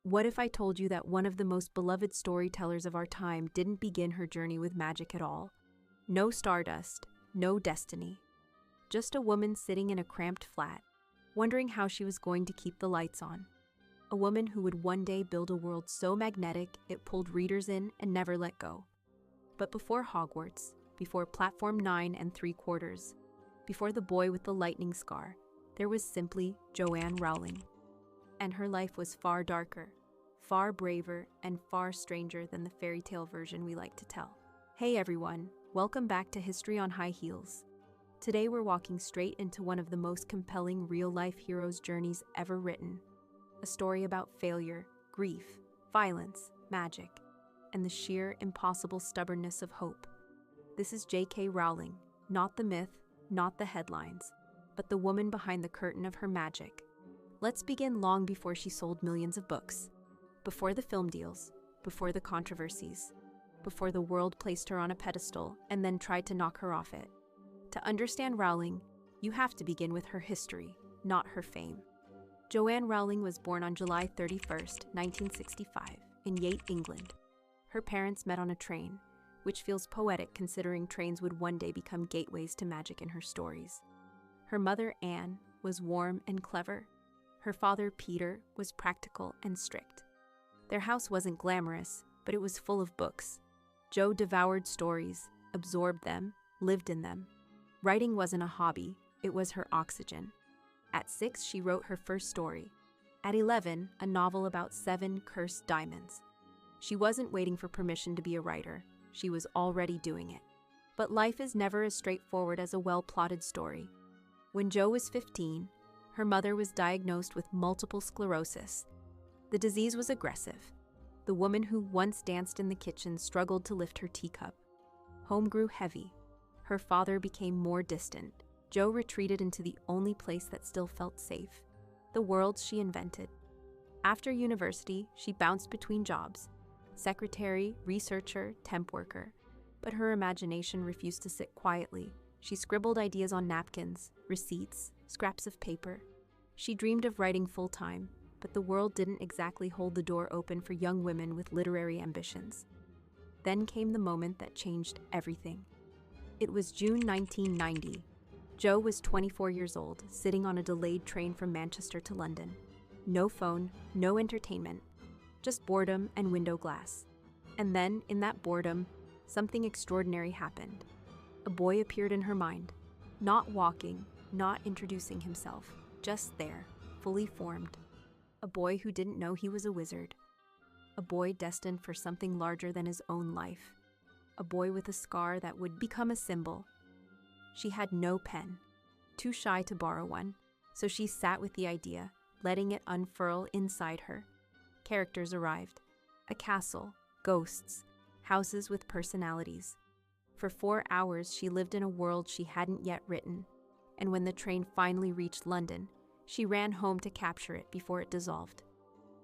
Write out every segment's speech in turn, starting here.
What if I told you that one of the most beloved storytellers of our time didn't begin her journey with magic at all? No stardust, no destiny. Just a woman sitting in a cramped flat, wondering how she was going to keep the lights on. A woman who would one day build a world so magnetic it pulled readers in and never let go. But before Hogwarts, before Platform 9 3/4, before the boy with the lightning scar, there was simply Joanne Rowling. And her life was far darker, far braver, and far stranger than the fairy tale version we like to tell. Hey everyone, welcome back to History on High Heels. Today we're walking straight into one of the most compelling real-life heroes' journeys ever written. A story about failure, grief, violence, magic, and the sheer impossible stubbornness of hope. This is J.K. Rowling, not the myth, not the headlines, but the woman behind the curtain of her magic. Let's begin long before she sold millions of books, before the film deals, before the controversies, before the world placed her on a pedestal and then tried to knock her off it. To understand Rowling, you have to begin with her history, not her fame. Joanne Rowling was born on July 31st, 1965, in Yate, England. Her parents met on a train, which feels poetic considering trains would one day become gateways to magic in her stories. Her mother, Anne, was warm and clever. Her father, Peter, was practical and strict. Their house wasn't glamorous, but it was full of books. Jo devoured stories, absorbed them, lived in them. Writing wasn't a hobby, it was her oxygen. At 6, she wrote her first story. At 11, a novel about 7 cursed diamonds. She wasn't waiting for permission to be a writer, she was already doing it. But life is never as straightforward as a well-plotted story. When Jo was 15, her mother was diagnosed with multiple sclerosis. The disease was aggressive. The woman who once danced in the kitchen struggled to lift her teacup. Home grew heavy. Her father became more distant. Jo retreated into the only place that still felt safe, the world she invented. After university, she bounced between jobs, secretary, researcher, temp worker. But her imagination refused to sit quietly. She scribbled ideas on napkins, receipts, scraps of paper. She dreamed of writing full-time, but the world didn't exactly hold the door open for young women with literary ambitions. Then came the moment that changed everything. It was June 1990. Jo was 24 years old, sitting on a delayed train from Manchester to London. No phone, no entertainment, just boredom and window glass. And then, in that boredom, something extraordinary happened. A boy appeared in her mind, not walking, not introducing himself, just there, fully formed. A boy who didn't know he was a wizard. A boy destined for something larger than his own life. A boy with a scar that would become a symbol. She had no pen, too shy to borrow one, so she sat with the idea, letting it unfurl inside her. Characters arrived. A castle, ghosts, houses with personalities. For 4 hours, she lived in a world she hadn't yet written, and when the train finally reached London, she ran home to capture it before it dissolved.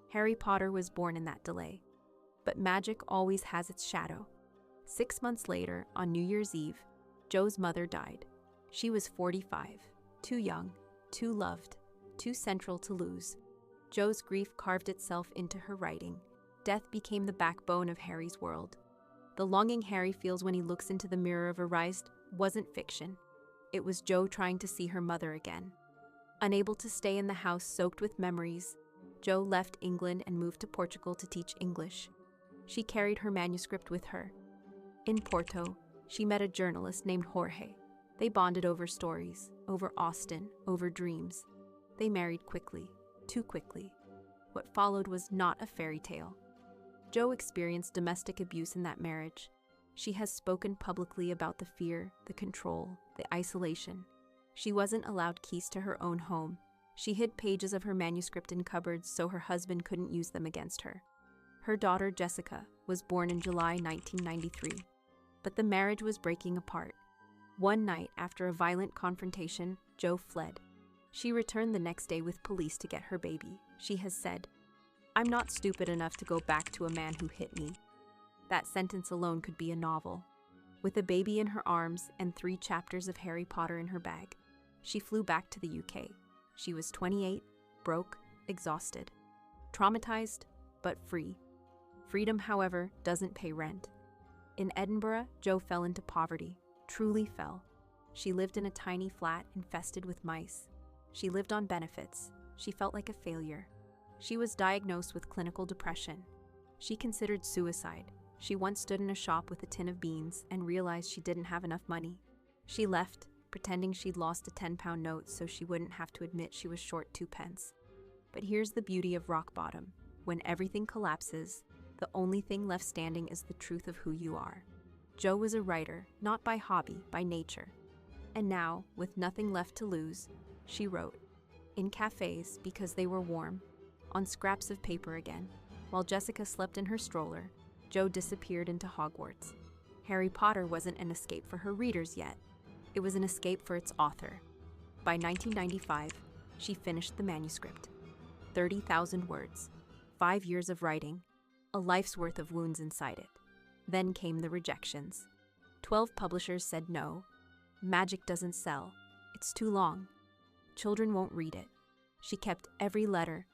Harry Potter was born in that delay. But magic always has its shadow. 6 months later, on New Year's Eve, Jo's mother died. She was 45, too young, too loved, too central to lose. Jo's grief carved itself into her writing. Death became the backbone of Harry's world. The longing Harry feels when he looks into the mirror of Arised wasn't fiction. It was Jo trying to see her mother again. Unable to stay in the house soaked with memories, Jo left England and moved to Portugal to teach English. She carried her manuscript with her. In Porto, she met a journalist named Jorge. They bonded over stories, over Austen, over dreams. They married quickly, too quickly. What followed was not a fairy tale. Jo experienced domestic abuse in that marriage. She has spoken publicly about the fear, the control, the isolation. She wasn't allowed keys to her own home. She hid pages of her manuscript in cupboards so her husband couldn't use them against her. Her daughter, Jessica, was born in July 1993. But the marriage was breaking apart. One night, after a violent confrontation, Jo fled. She returned the next day with police to get her baby. She has said, "I'm not stupid enough to go back to a man who hit me." That sentence alone could be a novel. With a baby in her arms and 3 chapters of Harry Potter in her bag, she flew back to the UK. She was 28, broke, exhausted, traumatized, but free. Freedom, however, doesn't pay rent. In Edinburgh, Jo fell into poverty, truly fell. She lived in a tiny flat infested with mice. She lived on benefits. She felt like a failure. She was diagnosed with clinical depression. She considered suicide. She once stood in a shop with a tin of beans and realized she didn't have enough money. She left, pretending she'd lost a 10-pound note so she wouldn't have to admit she was short 2 pence. But here's the beauty of rock bottom. When everything collapses, the only thing left standing is the truth of who you are. Jo was a writer, not by hobby, by nature. And now, with nothing left to lose, she wrote. In cafés, because they were warm, on scraps of paper again. While Jessica slept in her stroller, Jo disappeared into Hogwarts. Harry Potter wasn't an escape for her readers yet. It was an escape for its author. By 1995, she finished the manuscript. 30,000 words, 5 years of writing, a life's worth of wounds inside it. Then came the rejections. 12 publishers said no. Magic doesn't sell. It's too long. Children won't read it. She kept every letter,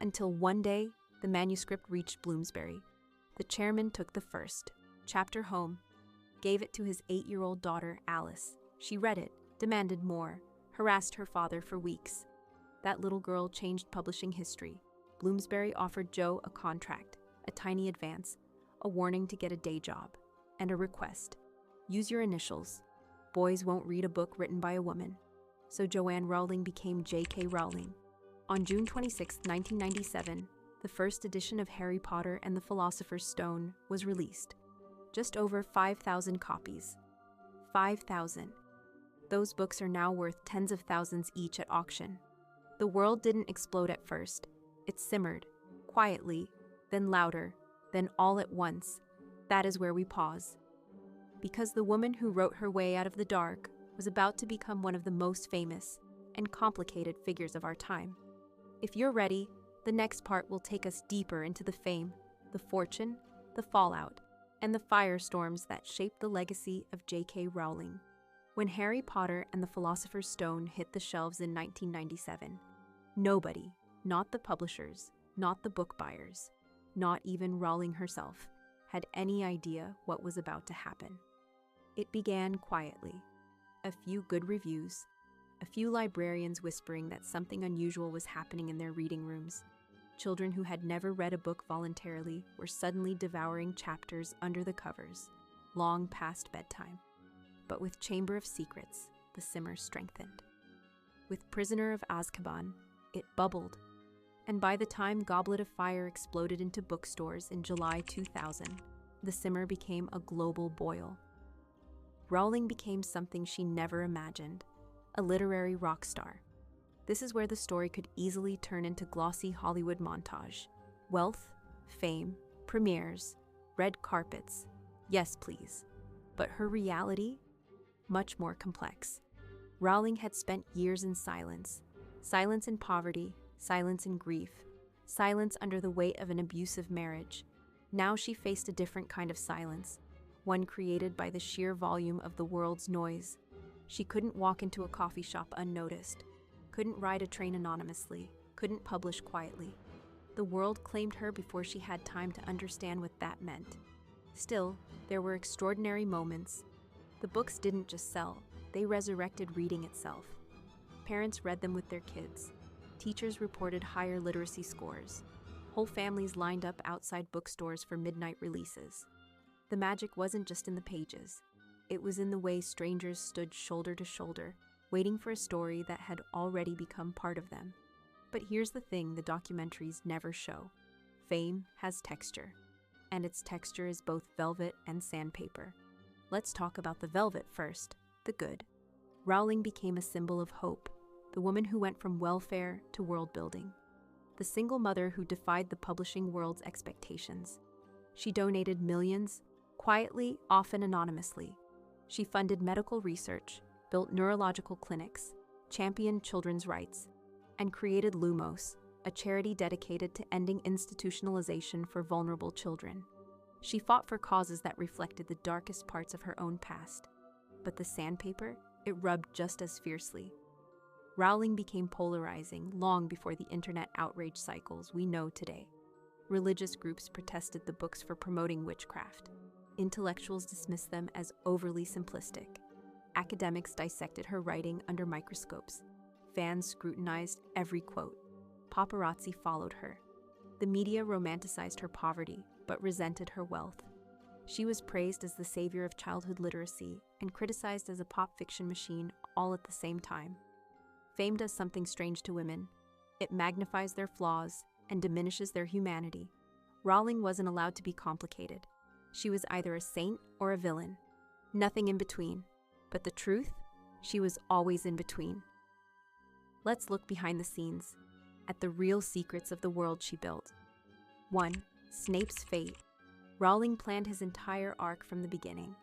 until one day, the manuscript reached Bloomsbury. The chairman took the first chapter home, gave it to his 8-year-old daughter, Alice. She read it, demanded more, harassed her father for weeks. That little girl changed publishing history. Bloomsbury offered Jo a contract, a tiny advance, a warning to get a day job, and a request. Use your initials. Boys won't read a book written by a woman. So Joanne Rowling became J.K. Rowling. On June 26, 1997, the first edition of Harry Potter and the Philosopher's Stone was released. Just over 5,000 copies. 5,000. Those books are now worth tens of thousands each at auction. The world didn't explode at first. It simmered, quietly, then louder, then all at once. That is where we pause. Because the woman who wrote her way out of the dark was about to become one of the most famous and complicated figures of our time. If you're ready, the next part will take us deeper into the fame, the fortune, the fallout, and the firestorms that shaped the legacy of J.K. Rowling. When Harry Potter and the Philosopher's Stone hit the shelves in 1997, nobody, not the publishers, not the book buyers, not even Rowling herself, had any idea what was about to happen. It began quietly. A few good reviews, a few librarians whispering that something unusual was happening in their reading rooms. Children who had never read a book voluntarily were suddenly devouring chapters under the covers, long past bedtime. But with Chamber of Secrets, the simmer strengthened. With Prisoner of Azkaban, it bubbled. And by the time Goblet of Fire exploded into bookstores in July 2000, the simmer became a global boil. Rowling became something she never imagined, a literary rock star. This is where the story could easily turn into glossy Hollywood montage. Wealth, fame, premieres, red carpets, yes please. But her reality? Much more complex. Rowling had spent years in silence. Silence in poverty, silence in grief, silence under the weight of an abusive marriage. Now she faced a different kind of silence, one created by the sheer volume of the world's noise. She couldn't walk into a coffee shop unnoticed, couldn't ride a train anonymously, couldn't publish quietly. The world claimed her before she had time to understand what that meant. Still, there were extraordinary moments. The books didn't just sell, they resurrected reading itself. Parents read them with their kids. Teachers reported higher literacy scores. Whole families lined up outside bookstores for midnight releases. The magic wasn't just in the pages. It was in the way strangers stood shoulder to shoulder, waiting for a story that had already become part of them. But here's the thing the documentaries never show. Fame has texture, and its texture is both velvet and sandpaper. Let's talk about the velvet first, the good. Rowling became a symbol of hope, the woman who went from welfare to world building, the single mother who defied the publishing world's expectations. She donated millions, quietly, often anonymously. She funded medical research, built neurological clinics, championed children's rights, and created Lumos, a charity dedicated to ending institutionalization for vulnerable children. She fought for causes that reflected the darkest parts of her own past. But the sandpaper, it rubbed just as fiercely. Rowling became polarizing long before the internet outrage cycles we know today. Religious groups protested the books for promoting witchcraft. Intellectuals dismissed them as overly simplistic. Academics dissected her writing under microscopes. Fans scrutinized every quote. Paparazzi followed her. The media romanticized her poverty, but resented her wealth. She was praised as the savior of childhood literacy and criticized as a pop fiction machine all at the same time. Fame does something strange to women. It magnifies their flaws and diminishes their humanity. Rowling wasn't allowed to be complicated. She was either a saint or a villain. Nothing in between. But the truth? She was always in between. Let's look behind the scenes, at the real secrets of the world she built. 1. Snape's fate. Rowling planned his entire arc from the beginning.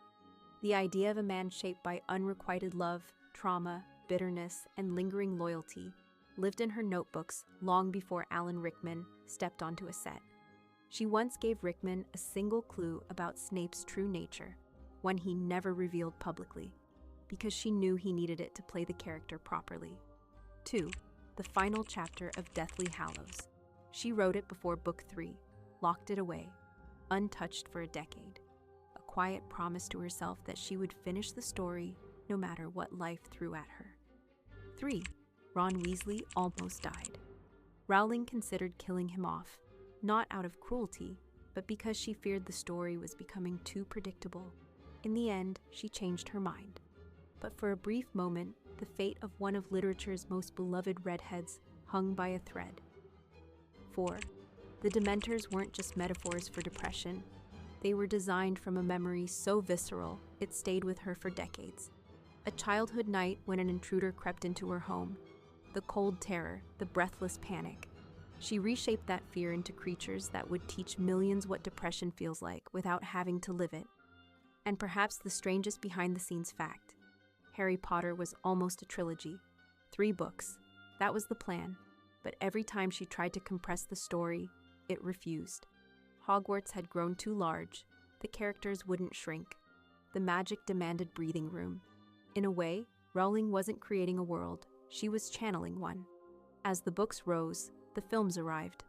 The idea of a man shaped by unrequited love, trauma, bitterness, and lingering loyalty lived in her notebooks long before Alan Rickman stepped onto a set. She once gave Rickman a single clue about Snape's true nature, one he never revealed publicly, because she knew he needed it to play the character properly. 2. The final chapter of Deathly Hallows. She wrote it before Book 3, locked it away, untouched for a decade. A quiet promise to herself that she would finish the story no matter what life threw at her. 3. Ron Weasley almost died. Rowling considered killing him off, not out of cruelty, but because she feared the story was becoming too predictable. In the end, she changed her mind. But for a brief moment, the fate of one of literature's most beloved redheads hung by a thread. 4. The Dementors weren't just metaphors for depression. They were designed from a memory so visceral it stayed with her for decades. A childhood night when an intruder crept into her home. The cold terror, the breathless panic. She reshaped that fear into creatures that would teach millions what depression feels like without having to live it. And perhaps the strangest behind-the-scenes fact: Harry Potter was almost a trilogy. 3 books. That was the plan. But every time she tried to compress the story, it refused. Hogwarts had grown too large. The characters wouldn't shrink. The magic demanded breathing room. In a way, Rowling wasn't creating a world. She was channeling one. As the books rose, the films arrived.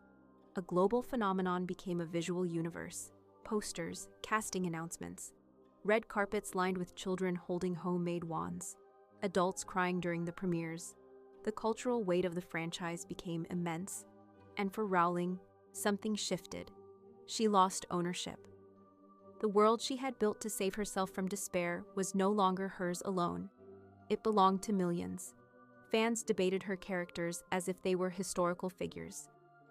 A global phenomenon became a visual universe. Posters, casting announcements, red carpets lined with children holding homemade wands, adults crying during the premieres. The cultural weight of the franchise became immense, and for Rowling, something shifted. She lost ownership. The world she had built to save herself from despair was no longer hers alone. It belonged to millions. Fans debated her characters as if they were historical figures.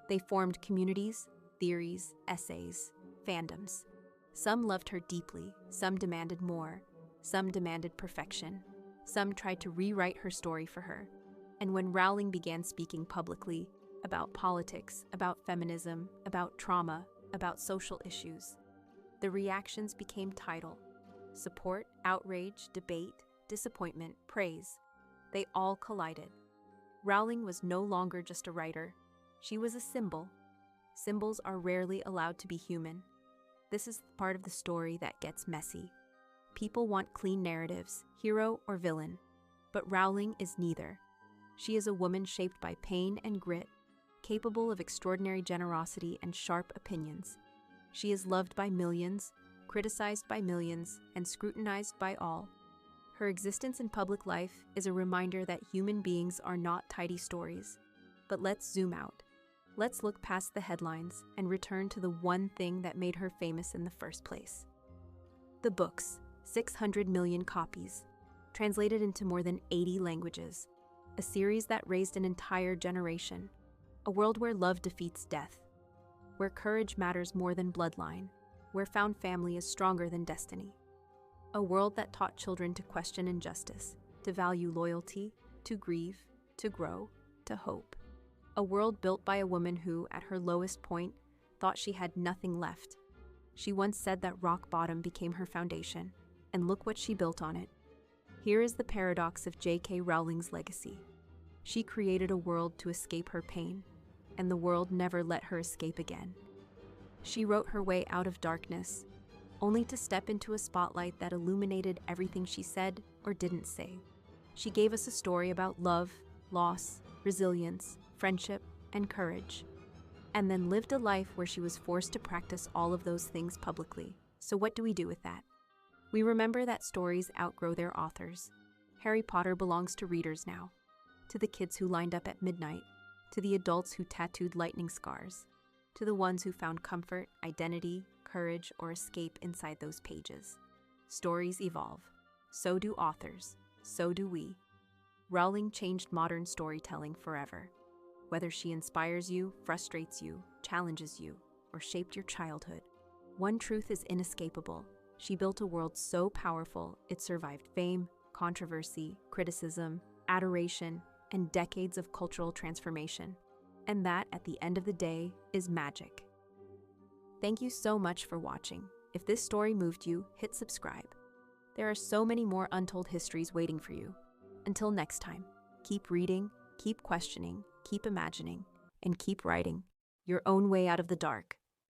They formed communities, theories, essays, fandoms. Some loved her deeply, some demanded more, some demanded perfection, some tried to rewrite her story for her. And when Rowling began speaking publicly about politics, about feminism, about trauma, about social issues, the reactions became tidal. Support, outrage, debate, disappointment, praise. They all collided. Rowling was no longer just a writer. She was a symbol. Symbols are rarely allowed to be human. This is the part of the story that gets messy. People want clean narratives, hero or villain. But Rowling is neither. She is a woman shaped by pain and grit, capable of extraordinary generosity and sharp opinions. She is loved by millions, criticized by millions, and scrutinized by all. Her existence in public life is a reminder that human beings are not tidy stories. But let's zoom out. Let's look past the headlines and return to the one thing that made her famous in the first place. The books, 600 million copies, translated into more than 80 languages, a series that raised an entire generation, a world where love defeats death, where courage matters more than bloodline, where found family is stronger than destiny. A world that taught children to question injustice, to value loyalty, to grieve, to grow, to hope. A world built by a woman who, at her lowest point, thought she had nothing left. She once said that rock bottom became her foundation, and look what she built on it. Here is the paradox of J.K. Rowling's legacy. She created a world to escape her pain, and the world never let her escape again. She wrote her way out of darkness, only to step into a spotlight that illuminated everything she said or didn't say. She gave us a story about love, loss, resilience, friendship, and courage. and then lived a life where she was forced to practice all of those things publicly. So what do we do with that? We remember that stories outgrow their authors. Harry Potter belongs to readers now, to the kids who lined up at midnight, to the adults who tattooed lightning scars, to the ones who found comfort, identity, courage, or escape inside those pages. Stories evolve. So do authors. So do we. Rowling changed modern storytelling forever. Whether she inspires you, frustrates you, challenges you, or shaped your childhood, one truth is inescapable. She built a world so powerful it survived fame, controversy, criticism, adoration, and decades of cultural transformation. And that, at the end of the day, is magic. Thank you so much for watching. If this story moved you, hit subscribe. There are so many more untold histories waiting for you. Until next time, keep reading, keep questioning, keep imagining, and keep writing your own way out of the dark.